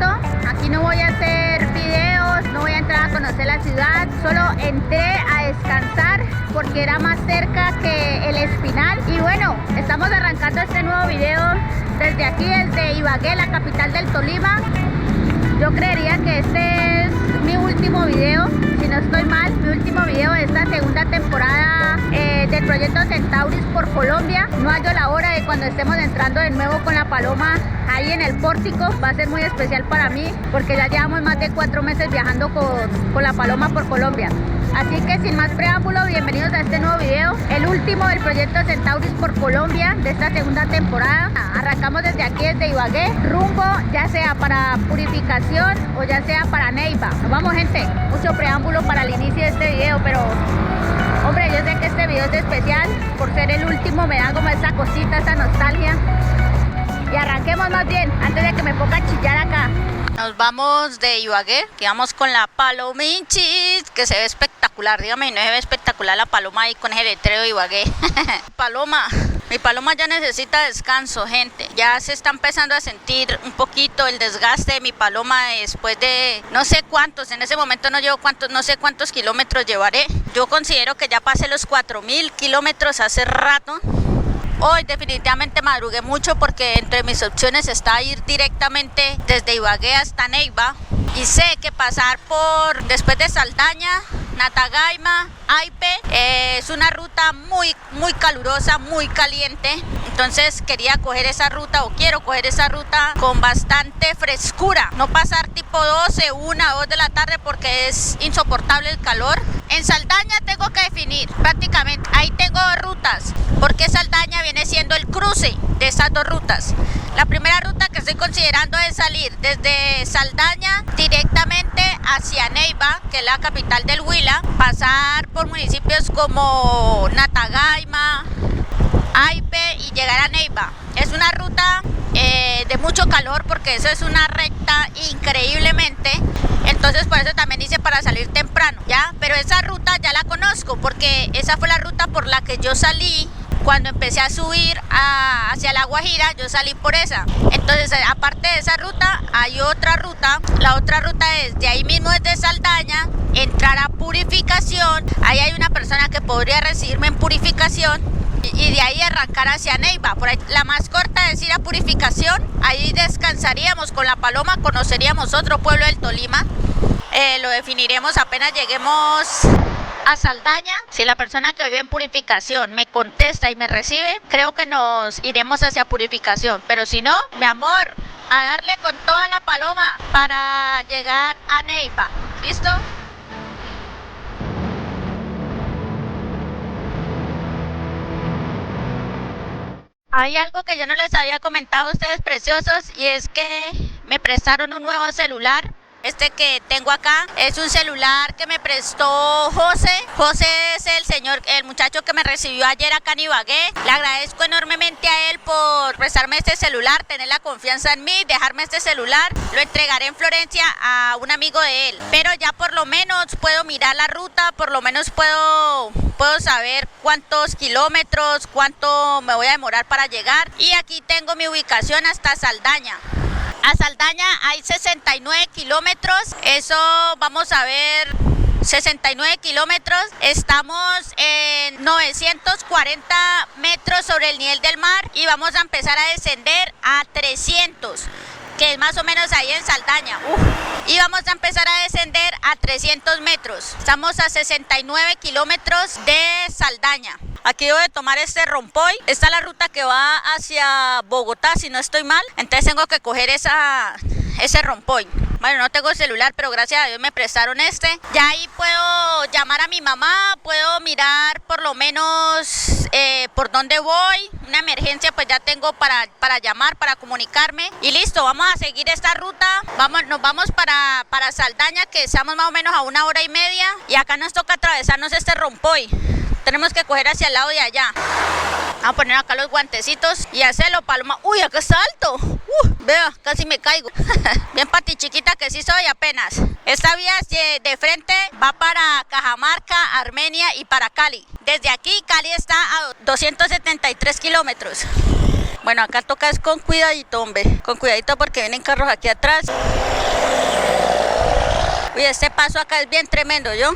listo. Aquí no voy a hacer videos, no voy a entrar a conocer la ciudad. Solo entré a descansar porque era más cerca que el Espinal. Y bueno, estamos arrancando este nuevo video desde aquí, desde Ibagué, la capital del Tolima. Yo creería que este es mi último video, si no estoy mal, mi último video de esta segunda temporada del proyecto Centauris por Colombia. No hallo la hora de cuando estemos entrando de nuevo con la Paloma ahí en el pórtico. Va a ser muy especial para mí porque ya llevamos más de 4 meses viajando con la Paloma por Colombia. Así que sin más preámbulo, bienvenidos a este nuevo video, el último del proyecto Centauris por Colombia de esta segunda temporada. Arrancamos desde aquí, desde Ibagué, rumbo ya sea para Purificación o ya sea para Neiva. Nos vamos, gente. Mucho preámbulo para el inicio de este video, pero hombre, yo sé que este video es especial por ser el último, me da como esa cosita, esa nostalgia. Y arranquemos más bien, antes de que me ponga a chillar acá. Nos vamos de Ibagué, que vamos con la Palominchis, que se ve espectacular. Dígame, ¿no se ve espectacular la paloma ahí con ese letrero de Ibagué? Paloma, mi paloma ya necesita descanso, gente. Ya se está empezando a sentir un poquito el desgaste de mi paloma después de no sé cuántos, en ese momento no llevo cuántos, no sé cuántos kilómetros llevaré. Yo considero que ya pasé los 4000 kilómetros hace rato. Hoy definitivamente madrugué mucho porque entre mis opciones está ir directamente desde Ibagué hasta Neiva. Y sé que pasar por, después de Saldaña, Natagaima, Aipe, es una ruta muy calurosa, muy caliente. Entonces quería coger esa ruta, o quiero coger esa ruta con bastante frescura. No pasar tipo 12, 1, 2 de la tarde porque es insoportable el calor. En Saldaña tengo que definir prácticamente, ahí tengo 2 rutas, porque Saldaña viene siendo el cruce de esas 2 rutas. La primera ruta que estoy considerando es salir desde Saldaña directamente hacia Neiva, que es la capital del Huila, pasar por municipios como Natagaima, Aipe y llegar a Neiva. Es una ruta de mucho calor porque eso es una recta increíblemente. Entonces por eso también hice para salir temprano, ¿ya? Pero esa ruta ya la conozco porque esa fue la ruta por la que yo salí cuando empecé a subir hacia La Guajira. Yo salí por esa. Entonces aparte de esa ruta hay otra ruta. La otra ruta es de ahí mismo, desde Saldaña, entrar a Purificación. Ahí hay una persona que podría recibirme en Purificación y de ahí arrancar hacia Neiva. Por ahí, la más corta es ir a Purificación. Ahí descansaríamos con la paloma, conoceríamos otro pueblo del Tolima. Lo definiremos apenas lleguemos a Saldaña. Si la persona que vive en Purificación me contesta y me recibe, creo que nos iremos hacia Purificación. Pero si no, mi amor, a darle con toda la paloma para llegar a Neiva. ¿Listo? Hay algo que yo no les había comentado a ustedes preciosos, y es que me prestaron un nuevo celular. Este que tengo acá es un celular que me prestó José. José es el muchacho que me recibió ayer acá en Ibagué. Le agradezco enormemente a él por prestarme este celular, tener la confianza en mí, dejarme este celular. Lo entregaré en Florencia a un amigo de él. Pero ya por lo menos puedo mirar la ruta, por lo menos puedo saber cuántos kilómetros, cuánto me voy a demorar para llegar. Y aquí tengo mi ubicación hasta Saldaña. A Saldaña hay 69 kilómetros, eso vamos a ver, 69 kilómetros, estamos en 940 metros sobre el nivel del mar y vamos a empezar a descender a 300, que es más o menos ahí en Saldaña. Y vamos a empezar a descender a 300 metros, estamos a 69 kilómetros de Saldaña. Aquí debo de tomar este rompoy. Esta es la ruta que va hacia Bogotá, si no estoy mal. Entonces tengo que coger ese rompoy. Bueno, no tengo celular, pero gracias a Dios me prestaron este. Ya ahí puedo llamar a mi mamá, puedo mirar por lo menos por dónde voy. Una emergencia pues ya tengo para llamar, para comunicarme. Y listo, vamos a seguir esta ruta. Nos vamos para Saldaña, que estamos más o menos a 1 hora y media. Y acá nos toca atravesarnos este rompoy. Tenemos que coger hacia el lado de allá. Vamos a poner acá los guantecitos y hacerlo, paloma. Uy, acá está alto. Vea, casi me caigo. Bien pati chiquita que sí soy apenas. Esta vía de frente va para Cajamarca, Armenia y para Cali. Desde aquí Cali está a 273 kilómetros. Bueno, acá toca es con cuidadito, hombre. Con cuidadito porque vienen carros aquí atrás. Uy, este paso acá es bien tremendo, ¿yo?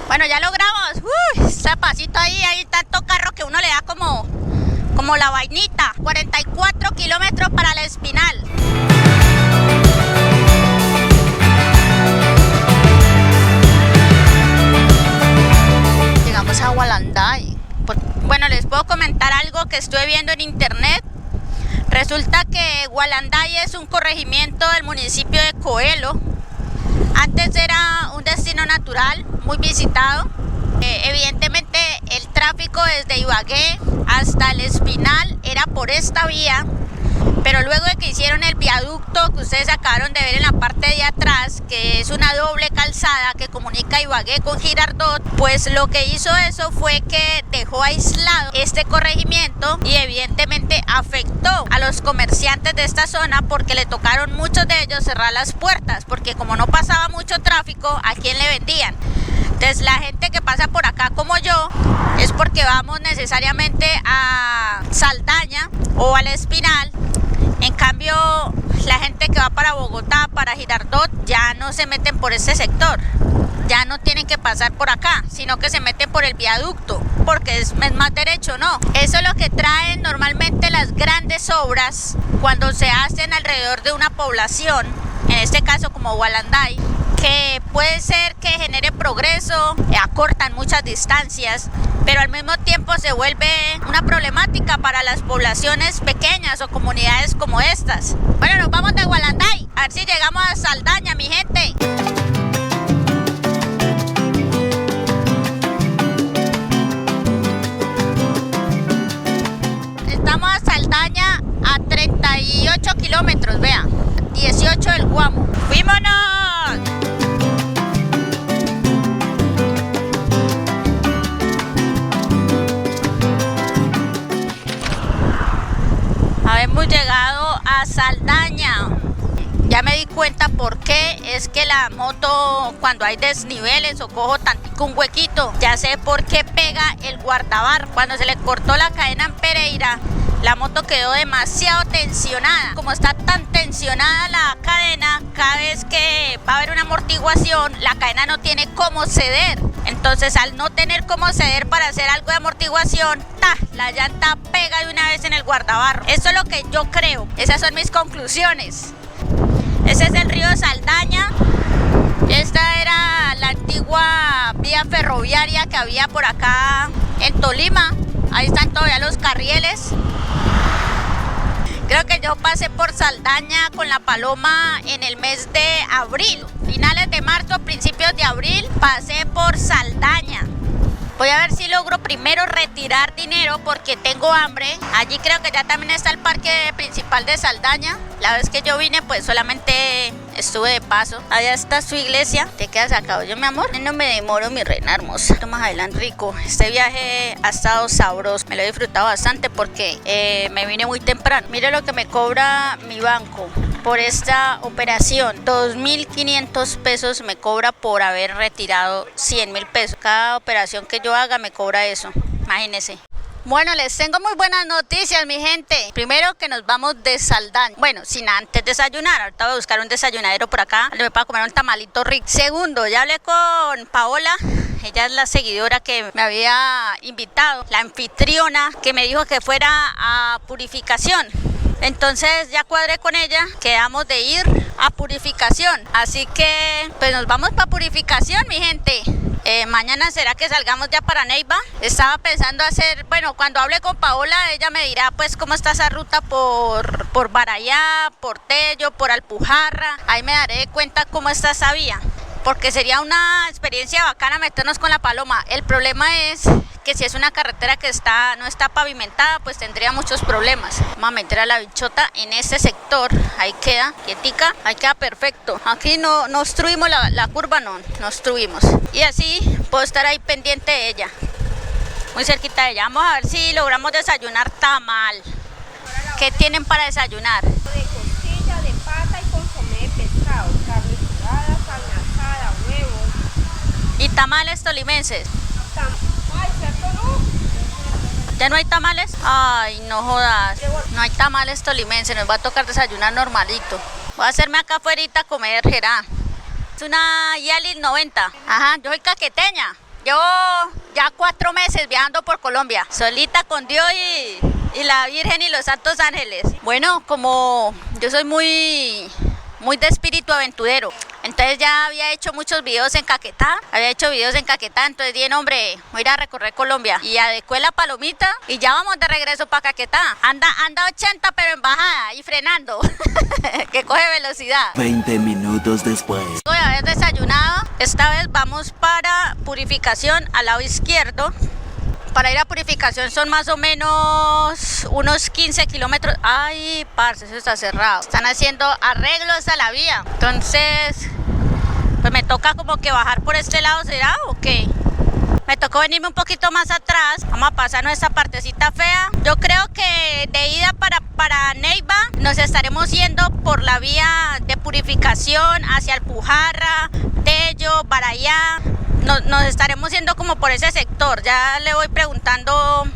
Bueno, ya logramos. Uy, ese pasito ahí, hay tanto carro que uno le da como la vainita. 44 kilómetros para la Espinal. Llegamos a Gualanday. Bueno, les puedo comentar algo que estuve viendo en internet. Resulta que Gualanday es un corregimiento del municipio de Coelho. Antes era un destino natural muy visitado. Evidentemente el tráfico desde Ibagué hasta el Espinal era por esta vía, pero luego de que hicieron el viaducto que ustedes acabaron de ver en la parte de atrás, que es una doble calzada que comunica Ibagué con Girardot, pues lo que hizo eso fue que dejó aislado este corregimiento y evidentemente afectó a los comerciantes de esta zona, porque le tocaron muchos de ellos cerrar las puertas, porque como no pasaba mucho tráfico, ¿a quién le vendían? Entonces la gente que pasa por acá como yo es porque vamos necesariamente a Saldaña o al Espinal. En cambio, la gente que va para Bogotá, para Girardot, ya no se meten por este sector. Ya no tienen que pasar por acá, sino que se meten por el viaducto, porque es más derecho, ¿no? Eso es lo que traen normalmente las grandes obras cuando se hacen alrededor de una población, en este caso como Gualanday, que puede ser que genere progreso, acortan muchas distancias, pero al mismo tiempo se vuelve una problemática para las poblaciones pequeñas o comunidades como estas. Bueno, nos vamos de Gualanday, a ver si llegamos a Saldaña, mi gente. Estamos a Saldaña a 38 kilómetros, vean, 18 del Guamo. ¡Fuímonos! Hemos llegado a Saldaña. Ya me di cuenta por qué es que la moto, cuando hay desniveles o cojo tantico un huequito, ya sé por qué pega el guardabarro. Cuando se le cortó la cadena en Pereira, la moto quedó demasiado tensionada. Como está tan tensionada la cadena, cada vez que va a haber una amortiguación, la cadena no tiene cómo ceder. Entonces, al no tener cómo ceder para hacer algo de amortiguación, la llanta pega de una vez en el guardabarro. Eso es lo que yo creo. Esas son mis conclusiones. Ese es el río Saldaña. Esta era la antigua vía ferroviaria que había por acá en Tolima. Ahí están todavía los carrieles. Creo que yo pasé por Saldaña con la Paloma en el mes de abril. Finales de marzo, principios de abril, pasé por Saldaña. Voy a ver si logro primero retirar dinero porque tengo hambre. Allí creo que ya también está el parque principal de Saldaña. La vez que yo vine, pues solamente estuve de paso. Allá está su iglesia. ¿Te quedas acá, oye, mi amor? No me demoro, mi reina hermosa. Más adelante, rico. Este viaje ha estado sabroso. Me lo he disfrutado bastante porque me vine muy temprano. Mire lo que me cobra mi banco por esta operación. 2.500 pesos me cobra por haber retirado 100.000 pesos. Cada operación que yo haga me cobra eso. Imagínense. Bueno, les tengo muy buenas noticias, mi gente. Primero, que nos vamos de Saldaña. Bueno, sin antes desayunar. Ahorita voy a buscar un desayunadero por acá, donde me pueda comer un tamalito rico. Segundo, ya hablé con Paola. Ella es la seguidora que me había invitado, la anfitriona que me dijo que fuera a Purificación. Entonces ya cuadré con ella, quedamos de ir a Purificación. Así que pues nos vamos para Purificación, mi gente. Mañana será que salgamos ya para Neiva. Estaba pensando hacer, bueno, cuando hable con Paola, ella me dirá pues cómo está esa ruta por Barayá, por Tello, por Alpujarra. Ahí me daré cuenta cómo está esa vía, porque sería una experiencia bacana meternos con la Paloma. El problema es que si es una carretera que no está pavimentada, pues tendría muchos problemas. Vamos a meter a la bichota en este sector. Ahí queda, quietica, ahí queda perfecto. Aquí no obstruimos la curva, no obstruimos. Y así puedo estar ahí pendiente de ella, muy cerquita de ella. Vamos a ver si logramos desayunar tamal. ¿Qué tienen para desayunar? De costilla, de pata y consomé de pescado, carne sudada, carne asada, huevos. ¿Y tamales tolimenses? Ay, ¿cierto no? ¿Ya no hay tamales? Ay, no jodas. No hay tamales tolimenses, nos va a tocar desayunar normalito. Voy a hacerme acá afuera a comer, Gerá. Es una Yalis 90. Ajá, yo soy caqueteña. Llevo ya 4 meses viajando por Colombia, solita con Dios y la Virgen y los Santos Ángeles. Bueno, como yo soy muy de espíritu aventurero, entonces ya había hecho muchos videos en Caquetá, entonces dije, no, hombre, voy a ir a recorrer Colombia y adecué la palomita y ya vamos de regreso para Caquetá. Anda 80 pero en bajada y frenando, que coge velocidad. 20 minutos después. Voy a haber desayunado, esta vez vamos para Purificación al lado izquierdo. Para ir a Purificación son más o menos unos 15 kilómetros. Ay, parce, eso está cerrado. Están haciendo arreglos a la vía. Entonces, pues me toca como que bajar por este lado, ¿será o qué? Me tocó venirme un poquito más atrás. Vamos a pasarnos esta partecita fea. Yo creo que de ida para Neiva nos estaremos yendo por la vía de Purificación hacia Alpujarra, Tello, Barayá. Nos estaremos yendo como por ese sector. Ya le voy preguntando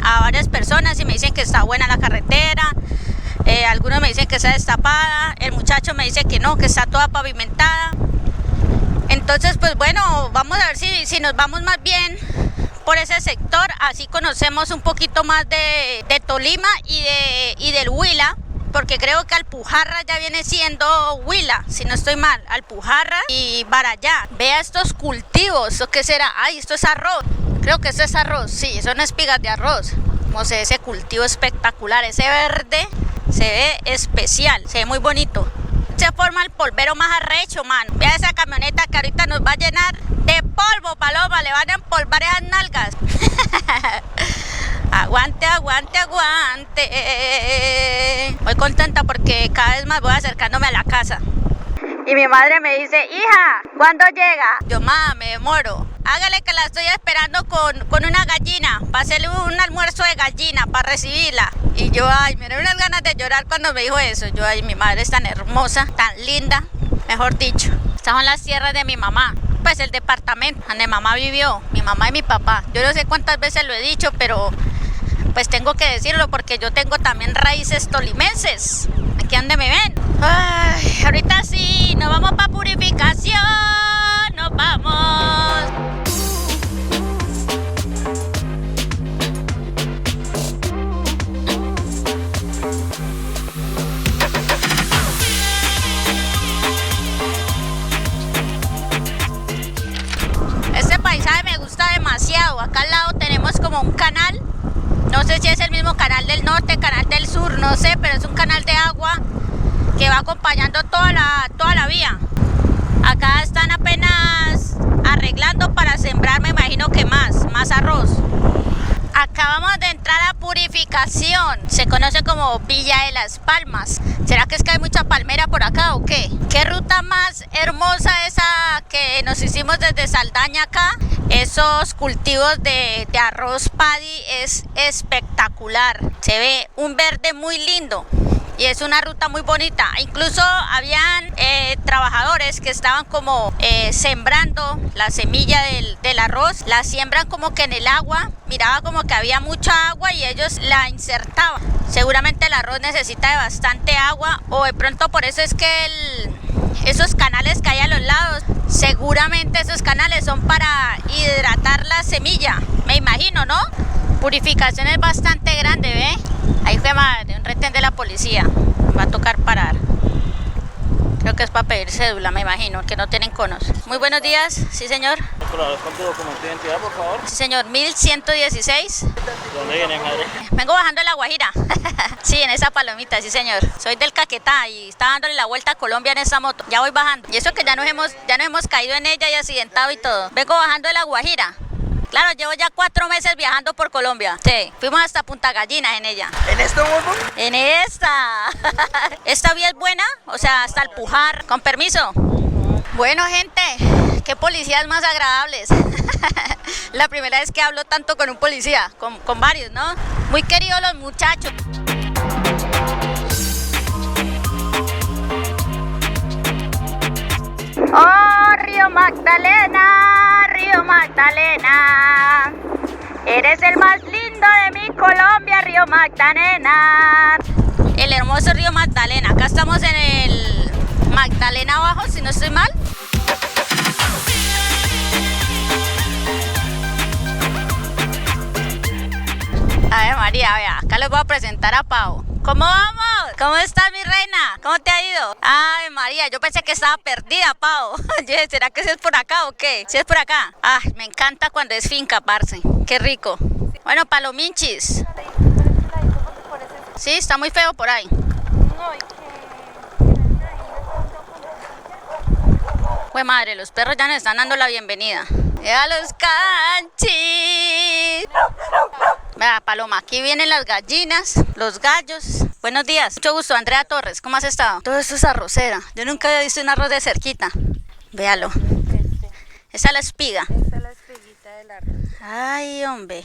a varias personas y me dicen que está buena la carretera. Algunos me dicen que está destapada. El muchacho me dice que no, que está toda pavimentada. Entonces, pues bueno, vamos a ver si nos vamos más bien por ese sector. Así conocemos un poquito más de Tolima y del Huila. Porque creo que Alpujarra ya viene siendo Huila, si no estoy mal. Alpujarra y Barayá. Vea estos cultivos, ¿esto qué será? Ay, esto es arroz. Creo que esto es arroz, sí, son espigas de arroz. Como se ve ese cultivo espectacular, ese verde se ve especial, se ve muy bonito. Se forma el polvero más arrecho, man. Vea esa camioneta que ahorita nos va a llenar de polvo, paloma, le van a empolvar esas nalgas. Aguante, aguante, aguante. Muy contenta porque cada vez más voy acercándome a la casa. Y mi madre me dice, hija, ¿cuándo llega? Yo, mamá, me demoro. Hágale que la estoy esperando con una gallina, para hacerle un almuerzo de gallina, para recibirla. Y yo, ay, me dieron unas ganas de llorar cuando me dijo eso. Yo, ay, mi madre es tan hermosa, tan linda, mejor dicho. Estamos en las tierras de mi mamá. Pues el departamento donde mamá vivió, mi mamá y mi papá. Yo no sé cuántas veces lo he dicho, pero pues tengo que decirlo porque yo tengo también raíces tolimenses. Aquí donde me ven. Ay, ahorita sí, nos vamos para Purificación. Nos vamos. Este paisaje me gusta demasiado. Acá al lado tenemos como un canal. No sé si es el mismo canal del norte, canal del sur, no sé, pero es un canal de agua que va acompañando toda la vía. Acá están apenas arreglando para sembrar, me imagino que más arroz. Acabamos de entrar a Purificación, se conoce como Villa de las Palmas. ¿Será que es que hay mucha palmera por acá o qué? ¿Qué ruta más hermosa esa que nos hicimos desde Saldaña acá? Esos cultivos de arroz paddy es espectacular. Se ve un verde muy lindo. Y es una ruta muy bonita. Incluso habían trabajadores que estaban como sembrando la semilla del arroz. La siembran como que en el agua. Miraba como que había mucha agua y ellos la insertaban. Seguramente el arroz necesita de bastante agua. O de pronto por eso es que esos canales que hay a los lados, seguramente esos canales son para hidratar la semilla. Me imagino, ¿no? Purificación es bastante grande, ¿ve? Ahí fue madre, un retén de la policía. Va a tocar parar. Creo que es para pedir cédula, me imagino, que no tienen conos. Muy buenos días, sí señor. ¿Con tu documento de identidad, por favor? Sí señor, 1116. ¿De dónde vienes, madre? Vengo bajando de La Guajira. Sí, en esa palomita, sí señor. Soy del Caquetá y estaba dándole la vuelta a Colombia en esa moto. Ya voy bajando. Y eso que ya nos hemos caído en ella y accidentado y todo. Vengo bajando de La Guajira. Claro, llevo ya 4 meses viajando por Colombia. Sí, fuimos hasta Punta Gallinas en ella. ¿En esta moto? En esta. Esta vía es buena, o sea, hasta Alpujar. Con permiso. Bueno, gente, qué policías más agradables. La primera vez que hablo tanto con un policía, con varios, ¿no? Muy queridos los muchachos. Oh, Río Magdalena, Río Magdalena, eres el más lindo de mi Colombia, Río Magdalena. El hermoso Río Magdalena, acá estamos en el Magdalena abajo, si no estoy mal. les voy a presentar a Pau. ¿Cómo vamos? ¿Cómo estás, mi reina? ¿Cómo te ha ido? Ay, María, yo pensé que estaba perdida, Pau. Oye, ¿será que sí es por acá o qué? ¿Sí es por acá? Ay, me encanta cuando es finca, parce. Qué rico. Bueno, palominchis. Sí, está muy feo por ahí. Pues madre, los perros ya nos están dando la bienvenida. ¡A los canchis! Vea, Paloma, aquí vienen las gallinas, los gallos. Buenos días. Mucho gusto, Andrea Torres. ¿Cómo has estado? Todo esto es arrocera. Yo nunca había visto un arroz de cerquita. Véalo. Esa es la espiga. Esta es la espiguita del arroz. Ay, hombre.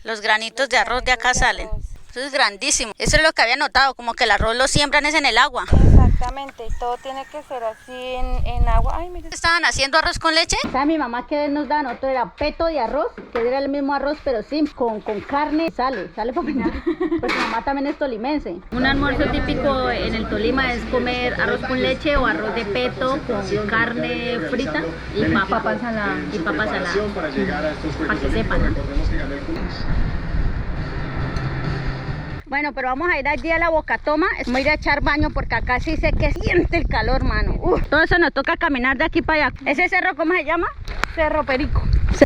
Los granitos de arroz de acá salen. Eso es grandísimo. Eso es lo que había notado, como que el arroz lo siembran es en el agua. Exactamente, y todo tiene que ser así en agua. Ay, mira. ¿Estaban haciendo arroz con leche? O sea, mi mamá que nos da, nosotros era peto de arroz, que era el mismo arroz, pero sí, con carne, sale para peñar. Pues mi mamá también es tolimense. Un almuerzo típico en el Tolima es comer arroz con leche o arroz de peto con carne frita y papa salada. Y papa salada. Para que sepan. Bueno, pero vamos a ir allí a la Bocatoma. Voy a ir a echar baño porque acá sí sé que siente el calor, mano. Todo eso nos toca caminar de aquí para allá. ¿Ese cerro cómo se llama? Cerro Perico.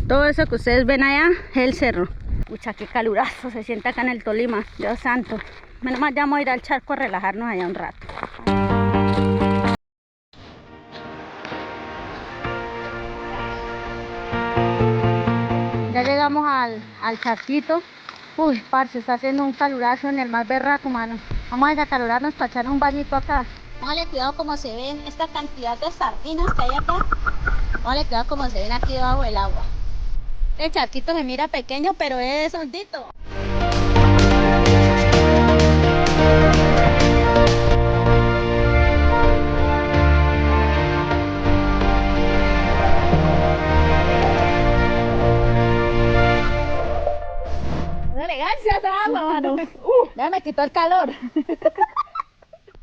Todo eso que ustedes ven allá es el cerro. Pucha, qué calurazo se siente acá en el Tolima. Dios santo. Menos mal ya vamos a ir al charco a relajarnos allá un rato. Ya llegamos al charquito. Uy, parce, está haciendo un calurazo en el mar berraco, mano. Vamos a desacalorarnos para echar un bañito acá. Póngale cuidado como se ven esta cantidad de sardinas que hay acá. Póngale cuidado como se ven aquí debajo del agua. El charquito se mira pequeño, pero es hondito. Elegancia esa agua, mano. Ya me quitó el calor.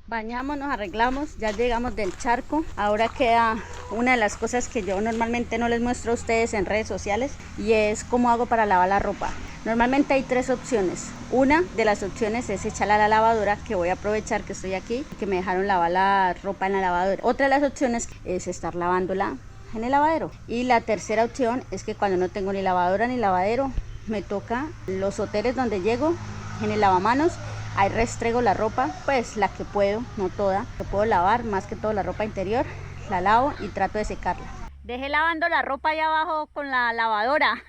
Bañamos, nos arreglamos, ya llegamos del charco. Ahora queda una de las cosas que yo normalmente no les muestro a ustedes en redes sociales, y es cómo hago para lavar la ropa. Normalmente hay tres opciones. Una de las opciones es echarla a la lavadora, que voy a aprovechar que estoy aquí, que me dejaron lavar la ropa en la lavadora. Otra de las opciones es estar lavándola en el lavadero. Y la tercera opción es que cuando no tengo ni lavadora ni lavadero, me toca los hoteles donde llego, en el lavamanos, ahí restrego la ropa, pues la que puedo, no toda, que puedo lavar, más que todo la ropa interior, la lavo y trato de secarla. Dejé lavando la ropa allá abajo con la lavadora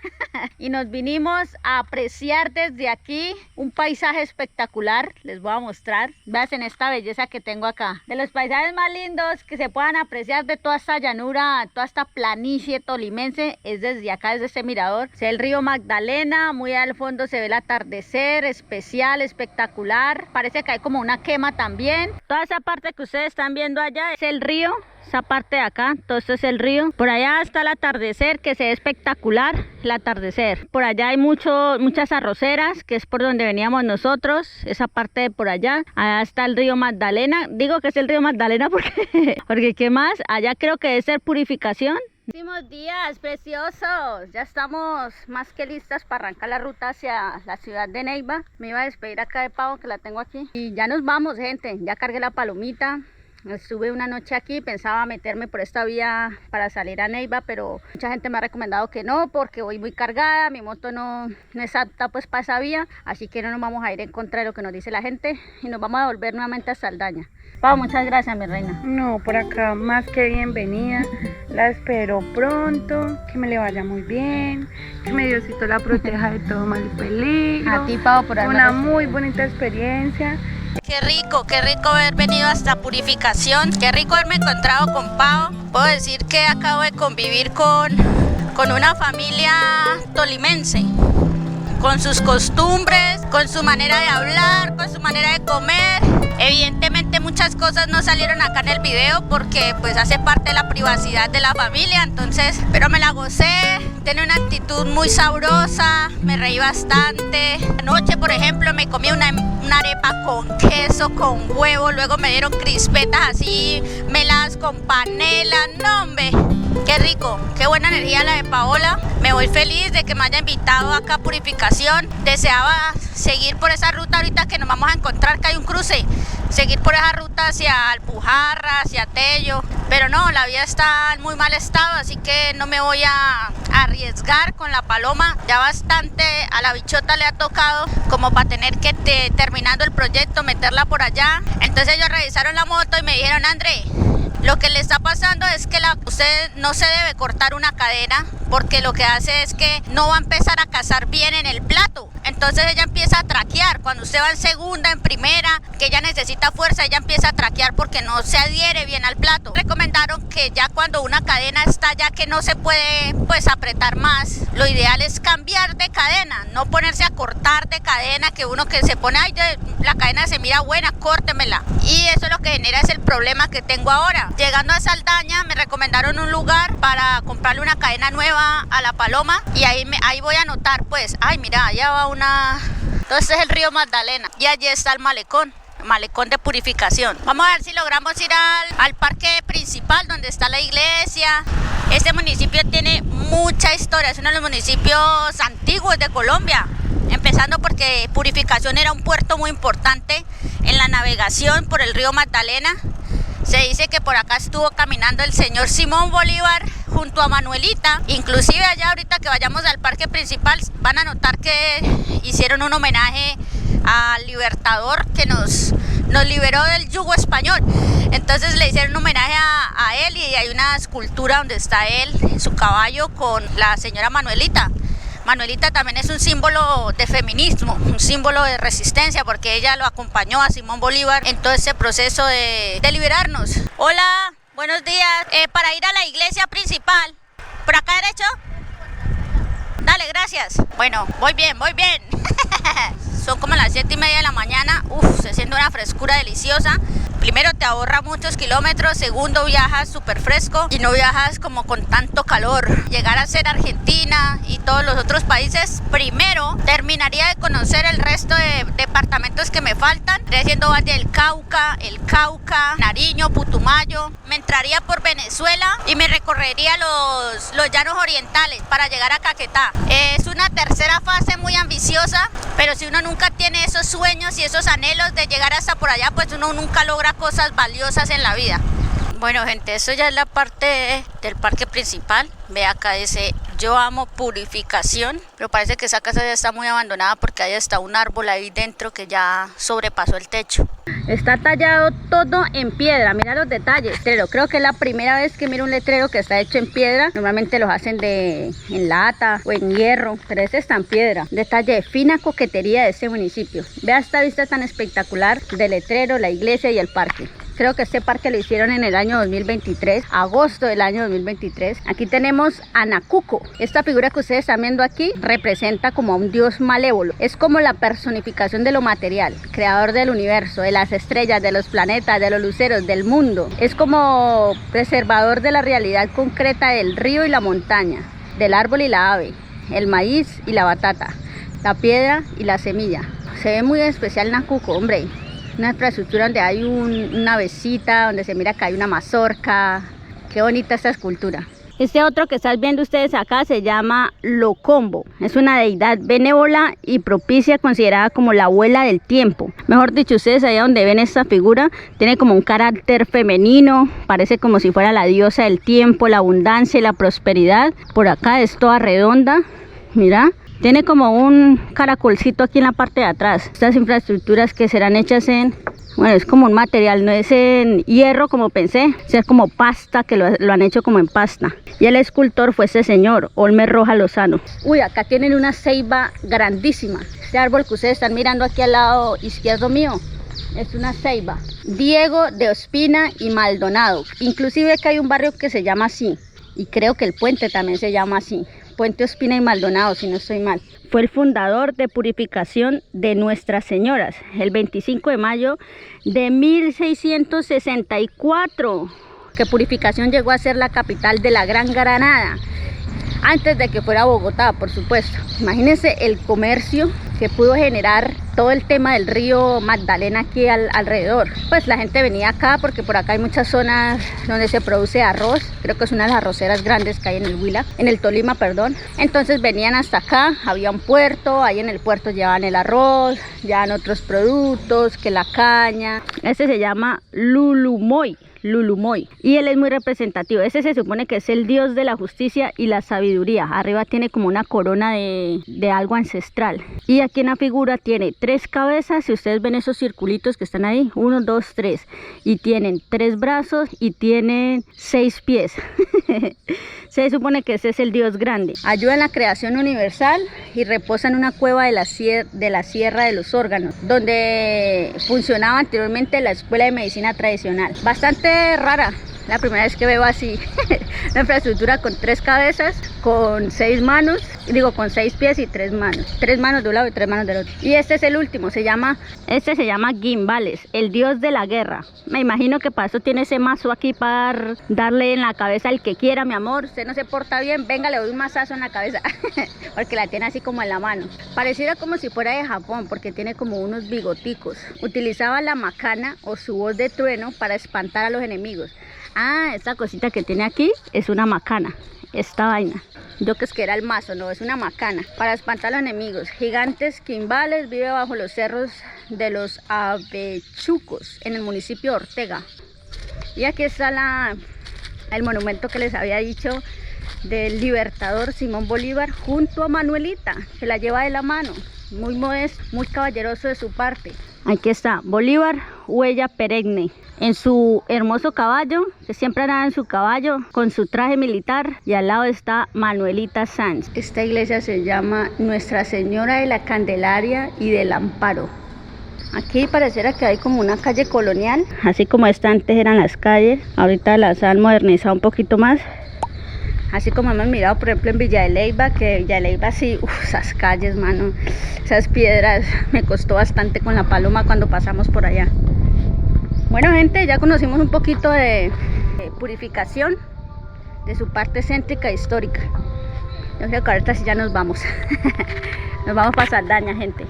y nos vinimos a apreciar desde aquí un paisaje espectacular. Les voy a mostrar, vean esta belleza que tengo acá. De los paisajes más lindos que se puedan apreciar de toda esta llanura, toda esta planicie tolimense, es desde acá, desde este mirador. Se ve el río Magdalena, muy al fondo se ve el atardecer, especial, espectacular. Parece que hay como una quema también. Toda esa parte que ustedes están viendo allá es el río. Esa parte de acá, todo esto es el río. Por allá está el atardecer, que se ve espectacular, el atardecer. Por allá hay muchas arroceras, que es por donde veníamos nosotros, esa parte de por allá. Allá está el río Magdalena. Digo que es el río Magdalena porque ¿qué más? Allá creo que debe ser Purificación. Últimos días preciosos, ya estamos más que listas para arrancar la ruta hacia la ciudad de Neiva. Me iba a despedir acá de Pau, que la tengo aquí, y ya nos vamos, gente. Ya cargué la palomita. Estuve una noche aquí, pensaba meterme por esta vía para salir a Neiva, pero mucha gente me ha recomendado que no, porque voy muy cargada, mi moto no es apta pues para esa vía, así que no nos vamos a ir en contra de lo que nos dice la gente y nos vamos a volver nuevamente a Saldaña. Pau, muchas gracias, mi reina. No, por acá más que bienvenida. La espero pronto, que me le vaya muy bien, que mi Diosito la proteja de todo mal y peligro. A ti, Pau, por una muy bonita experiencia. Qué rico haber venido hasta Purificación, qué rico haberme encontrado con Pau. Puedo decir que acabo de convivir con una familia tolimense, con sus costumbres, con su manera de hablar, con su manera de comer. Evidentemente muchas cosas no salieron acá en el video porque pues hace parte de la privacidad de la familia, entonces, pero me la gocé, tiene una actitud muy sabrosa, me reí bastante. Anoche, por ejemplo, me comí una arepa con queso, con huevo, luego me dieron crispetas así, meladas con panela, no hombre. Qué rico, qué buena energía la de Paola. Me voy feliz de que me haya invitado acá a Purificación. Deseaba seguir por esa ruta ahorita que nos vamos a encontrar, que hay un cruce. Seguir por esa ruta hacia Alpujarra, hacia Tello. Pero no, la vía está en muy mal estado, así que no me voy a arriesgar con la Paloma. Ya bastante a la bichota le ha tocado como para tener que, terminando el proyecto, meterla por allá. Entonces ellos revisaron la moto y me dijeron: André, lo que le está pasando es que usted no se debe cortar una cadena, porque lo que hace es que no va a empezar a cazar bien en el plato. Entonces ella empieza a traquear. Cuando usted va en segunda, en primera, que ella necesita fuerza, ella empieza a traquear porque no se adhiere bien al plato. Recomendaron que ya cuando una cadena está ya que no se puede pues apretar más, lo ideal es cambiar de cadena, no ponerse a cortar de cadena, que uno que se pone, ay, la cadena se mira buena, córtemela. Y eso lo que genera es el problema que tengo ahora. Llegando a Saldaña me recomendaron un lugar para comprarle una cadena nueva a la Paloma, y ahí voy a anotar pues, ay mira, allá va una... Entonces es el río Magdalena y allí está el malecón de Purificación. Vamos a ver si logramos ir al parque principal donde está la iglesia. Este municipio tiene mucha historia, es uno de los municipios antiguos de Colombia, empezando porque Purificación era un puerto muy importante en la navegación por el río Magdalena. Se dice que por acá estuvo caminando el señor Simón Bolívar junto a Manuelita. Inclusive allá ahorita que vayamos al parque principal van a notar que hicieron un homenaje al libertador que nos liberó del yugo español. Entonces le hicieron un homenaje a él, y hay una escultura donde está él, su caballo, con la señora Manuelita. Manuelita también es un símbolo de feminismo, un símbolo de resistencia, porque ella lo acompañó a Simón Bolívar en todo ese proceso de liberarnos. Hola, buenos días. Para ir a la iglesia principal, ¿por acá derecho? Dale, gracias. Bueno, voy bien. Son como las 7:30 de la mañana. Se siente una frescura deliciosa. Primero, te ahorra muchos kilómetros. Segundo, viajas súper fresco y no viajas como con tanto calor. Llegar a ser Argentina y todos los otros países. Primero, terminaría de conocer el resto de departamentos que me faltan. Estoy haciendo Valle del Cauca, el Cauca, Nariño, Putumayo. Me entraría por Venezuela y me recorrería los llanos orientales para llegar a Caquetá. Es una tercera fase muy ambiciosa, pero si uno nunca tiene esos sueños y esos anhelos de llegar hasta por allá, pues uno nunca logra cosas valiosas en la vida. Bueno, gente, eso ya es la parte del parque principal. Ve acá, dice: yo amo Purificación, pero parece que esa casa ya está muy abandonada porque hay hasta un árbol ahí dentro que ya sobrepasó el techo. Está tallado todo en piedra, mira los detalles. Pero creo que es la primera vez que miro un letrero que está hecho en piedra. Normalmente los hacen en lata o en hierro, pero este está en piedra. Detalle de fina coquetería de este municipio. Vea esta vista tan espectacular del letrero, la iglesia y el parque. Creo que este parque lo hicieron en el año 2023, agosto del año 2023. Aquí tenemos a Nacuco. Esta figura que ustedes están viendo aquí representa como a un dios malévolo. Es como la personificación de lo material, creador del universo, de las estrellas, de los planetas, de los luceros, del mundo. Es como preservador de la realidad concreta del río y la montaña, del árbol y la ave, el maíz y la batata, la piedra y la semilla. Se ve muy especial Nacuco, hombre. Una infraestructura donde hay una navecita, donde se mira que hay una mazorca. Qué bonita esta escultura. Este otro que están viendo ustedes acá se llama Locombo. Es una deidad benévola y propicia, considerada como la abuela del tiempo. Mejor dicho, ustedes allá donde ven esta figura, tiene como un carácter femenino. Parece como si fuera la diosa del tiempo, la abundancia y la prosperidad. Por acá es toda redonda, mira. Tiene como un caracolcito aquí en la parte de atrás. Estas infraestructuras que serán hechas bueno, es como un material, no es en hierro como pensé, es como pasta, que lo han hecho como en pasta. Y el escultor fue este señor, Olmer Roja Lozano. Uy, acá tienen una ceiba grandísima. Este árbol que ustedes están mirando aquí al lado izquierdo mío es una ceiba. Diego de Ospina y Maldonado. Inclusive que hay un barrio que se llama así. Y creo que el puente también se llama así. Puente Ospina y Maldonado, si no estoy mal. Fue el fundador de Purificación de Nuestras Señoras, el 25 de mayo de 1664, que Purificación llegó a ser la capital de la Gran Granada, antes de que fuera Bogotá, por supuesto. Imagínense el comercio que pudo generar todo el tema del río Magdalena aquí alrededor. Pues la gente venía acá porque por acá hay muchas zonas donde se produce arroz. Creo que es una de las arroceras grandes que hay en el Huila, en el Tolima, perdón. Entonces venían hasta acá, había un puerto, ahí en el puerto llevaban el arroz, llevaban otros productos, que la caña. Este se llama Lulumoy. Y él es muy representativo. Ese se supone que es el dios de la justicia y la sabiduría. Arriba tiene como una corona de algo ancestral. Y aquí en la figura tiene 3 cabezas. Si ustedes ven esos circulitos que están ahí, 1, 2, 3. Y tienen 3 brazos y tienen 6 pies. Se supone que ese es el dios grande. Ayuda en la creación universal y reposa en una cueva de la Sierra de los Órganos, donde funcionaba anteriormente la Escuela de Medicina Tradicional. Bastante rara, la primera vez que veo así una infraestructura con 3 cabezas, con 6 manos, con 6 pies y 3 manos. 3 manos de un lado y 3 manos del otro. Y este es el último, este se llama Gimbales, el dios de la guerra. Me imagino que para eso tiene ese mazo aquí para darle en la cabeza al que quiera. Mi amor, usted no se porta bien, venga, le doy un mazazo en la cabeza. Porque la tiene así como en la mano. Pareciera como si fuera de Japón, porque tiene como unos bigoticos. Utilizaba la macana o su voz de trueno para espantar a los enemigos. Ah, esta cosita que tiene aquí es una macana, esta vaina. Yo que es que era el mazo, no, es una macana para espantar a los enemigos. Gigantes Quimbales vive bajo los cerros de los Avechucos, en el municipio de Ortega. Y aquí está el monumento que les había dicho del libertador Simón Bolívar junto a Manuelita, que la lleva de la mano. Muy modesto, muy caballeroso de su parte. Aquí está Bolívar, huella perenne, en su hermoso caballo, que siempre anda en su caballo, con su traje militar, y al lado está Manuelita Sanz. Esta iglesia se llama Nuestra Señora de la Candelaria y del Amparo. Aquí pareciera que hay como una calle colonial, así como esta antes eran las calles, ahorita las han modernizado un poquito más. Así como hemos mirado, por ejemplo, en Villa de Leyva, que Villa de Leyva sí, esas calles, mano, esas piedras, me costó bastante con la paloma cuando pasamos por allá. Bueno, gente, ya conocimos un poquito de Purificación, de su parte céntrica e histórica. Yo creo que ahorita sí ya nos vamos. Nos vamos para Saldaña, gente.